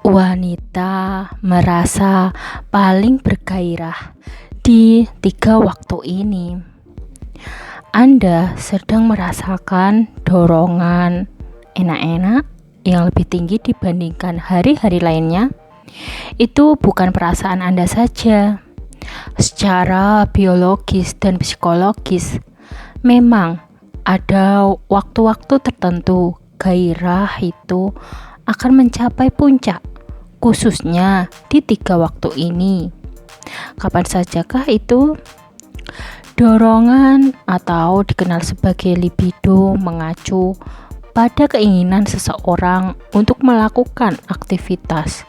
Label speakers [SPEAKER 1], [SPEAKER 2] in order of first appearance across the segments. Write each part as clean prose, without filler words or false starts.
[SPEAKER 1] Wanita merasa paling bergairah di 3 waktu ini. Anda sedang merasakan dorongan enak-enak yang lebih tinggi dibandingkan hari-hari lainnya. Itu bukan perasaan Anda saja. Secara biologis dan psikologis, memang ada waktu-waktu tertentu gairah itu akan mencapai puncak, khususnya di 3 waktu ini. Kapan sajakah itu? Dorongan atau dikenal sebagai libido mengacu pada keinginan seseorang untuk melakukan aktivitas.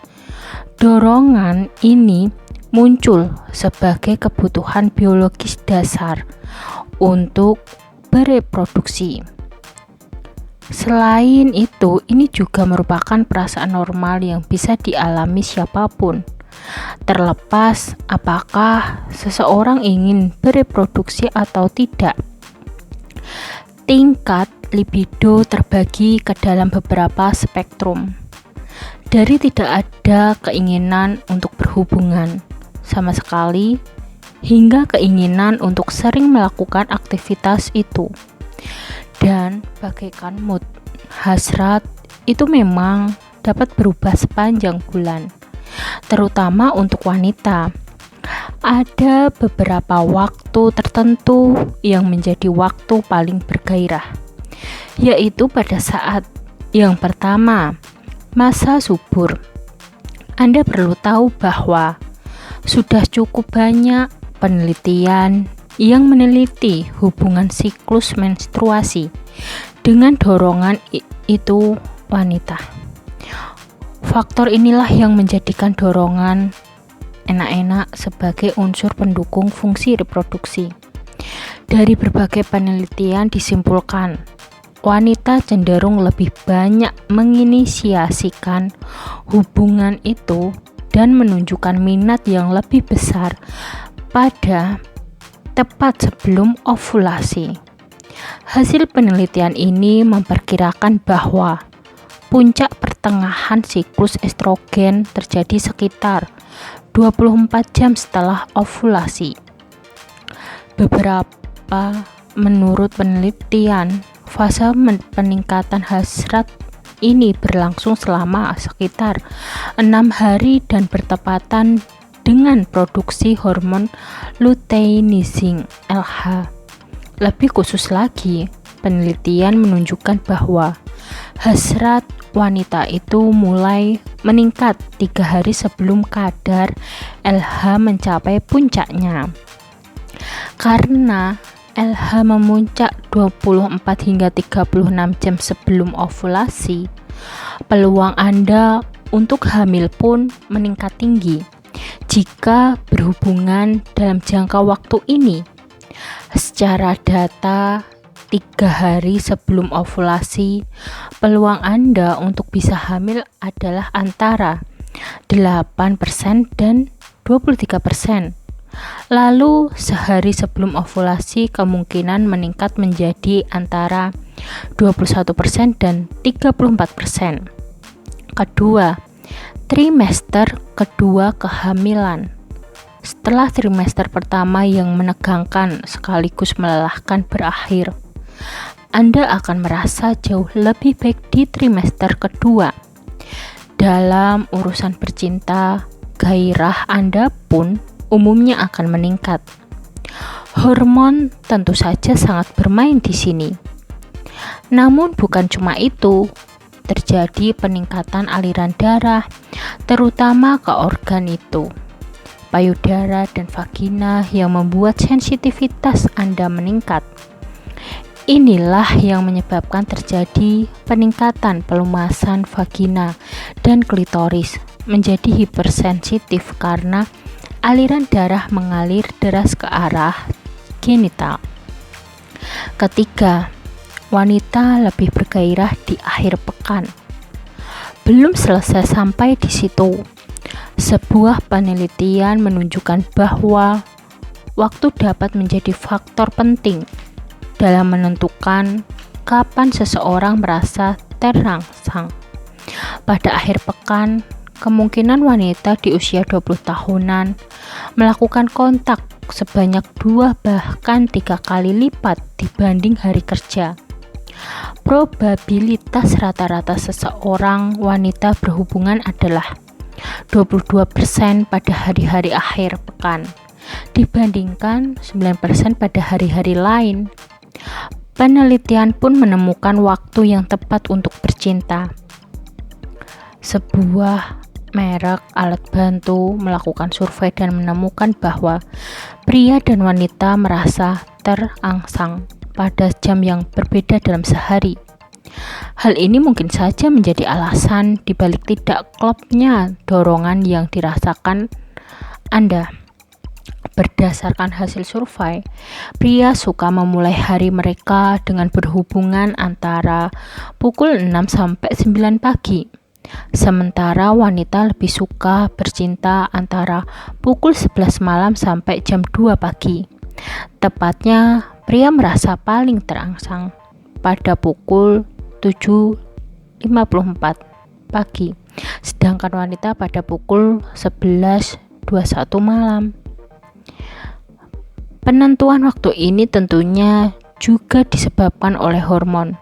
[SPEAKER 1] Dorongan ini muncul sebagai kebutuhan biologis dasar untuk bereproduksi. Selain itu, ini juga merupakan perasaan normal yang bisa dialami siapapun, terlepas apakah seseorang ingin bereproduksi atau tidak. Tingkat libido terbagi ke dalam beberapa spektrum, dari tidak ada keinginan untuk berhubungan sama sekali, hingga keinginan untuk sering melakukan aktivitas itu. Dan bagaikan mood, hasrat itu memang dapat berubah sepanjang bulan, terutama untuk wanita. Ada beberapa waktu tertentu yang menjadi waktu paling bergairah, yaitu pada saat yang pertama, masa subur. Anda perlu tahu bahwa sudah cukup banyak penelitian yang meneliti hubungan siklus menstruasi dengan dorongan itu wanita. Faktor inilah yang menjadikan dorongan enak-enak sebagai unsur pendukung fungsi reproduksi. Dari berbagai penelitian disimpulkan, wanita cenderung lebih banyak menginisiasikan hubungan itu dan menunjukkan minat yang lebih besar pada tepat sebelum ovulasi. Hasil penelitian ini memperkirakan bahwa puncak pertengahan siklus estrogen terjadi sekitar 24 jam setelah ovulasi. Menurut penelitian, fase peningkatan hasrat ini berlangsung selama sekitar 6 hari dan bertepatan dengan produksi hormon luteinizing LH. Lebih khusus lagi, penelitian menunjukkan bahwa hasrat wanita itu mulai meningkat 3 hari sebelum kadar LH mencapai puncaknya. Karena LH memuncak 24 hingga 36 jam sebelum ovulasi, peluang Anda untuk hamil pun meningkat tinggi jika berhubungan dalam jangka waktu ini. Secara data, 3 hari sebelum ovulasi, peluang Anda untuk bisa hamil adalah antara 8% dan 23%. Lalu sehari sebelum ovulasi kemungkinan meningkat menjadi antara 21% dan 34%. Kedua, trimester kedua kehamilan. Setelah trimester pertama yang menegangkan sekaligus melelahkan berakhir, Anda akan merasa jauh lebih baik di trimester kedua. Dalam urusan bercinta, gairah Anda pun umumnya akan meningkat. Hormon tentu saja sangat bermain di sini. Namun bukan cuma itu, terjadi peningkatan aliran darah, terutama ke organ itu, payudara dan vagina, yang membuat sensitivitas Anda meningkat. Inilah yang menyebabkan terjadi peningkatan pelumasan vagina dan klitoris menjadi hipersensitif karena aliran darah mengalir deras ke arah genital. Ketiga, wanita lebih bergairah di akhir pekan. Belum selesai sampai di situ. Sebuah penelitian menunjukkan bahwa waktu dapat menjadi faktor penting dalam menentukan kapan seseorang merasa terangsang. Pada akhir pekan, kemungkinan wanita di usia 20 tahunan melakukan kontak sebanyak 2 bahkan 3 kali lipat dibanding hari kerja. Probabilitas rata-rata seseorang wanita berhubungan adalah 22% pada hari-hari akhir pekan dibandingkan 9% pada hari-hari lain. Penelitian pun menemukan waktu yang tepat untuk bercinta. Sebuah merek alat bantu melakukan survei dan menemukan bahwa pria dan wanita merasa terangsang pada jam yang berbeda dalam sehari. Hal ini mungkin saja menjadi alasan dibalik tidak klopnya dorongan yang dirasakan Anda. Berdasarkan hasil survei, pria suka memulai hari mereka dengan berhubungan antara pukul 6 sampai 9 pagi. Sementara wanita lebih suka bercinta antara pukul 11 malam sampai jam 2 pagi. Tepatnya, pria merasa paling terangsang pada pukul 7.54 pagi, sedangkan wanita pada pukul 11.21 malam. Penentuan waktu ini tentunya juga disebabkan oleh hormon.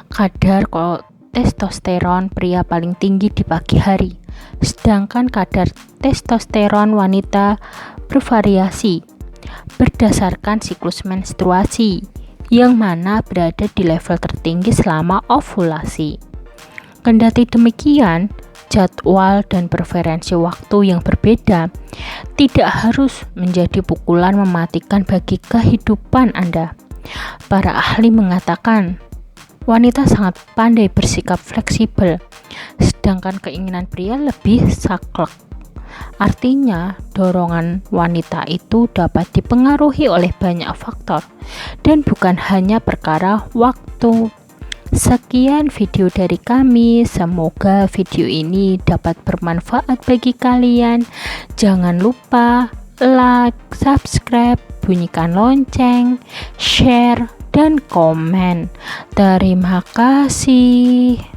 [SPEAKER 1] Kadar testosteron pria paling tinggi di pagi hari, sedangkan kadar testosteron wanita bervariasi berdasarkan siklus menstruasi, yang mana berada di level tertinggi selama ovulasi. Kendati demikian, jadwal dan preferensi waktu yang berbeda tidak harus menjadi pukulan mematikan bagi kehidupan Anda. Para ahli mengatakan, wanita sangat pandai bersikap fleksibel, sedangkan keinginan pria lebih saklek. Artinya, dorongan wanita itu dapat dipengaruhi oleh banyak faktor dan bukan hanya perkara waktu. Sekian video dari kami, semoga video ini dapat bermanfaat bagi kalian. Jangan lupa like, subscribe, bunyikan lonceng, share, dan komen. Terima kasih.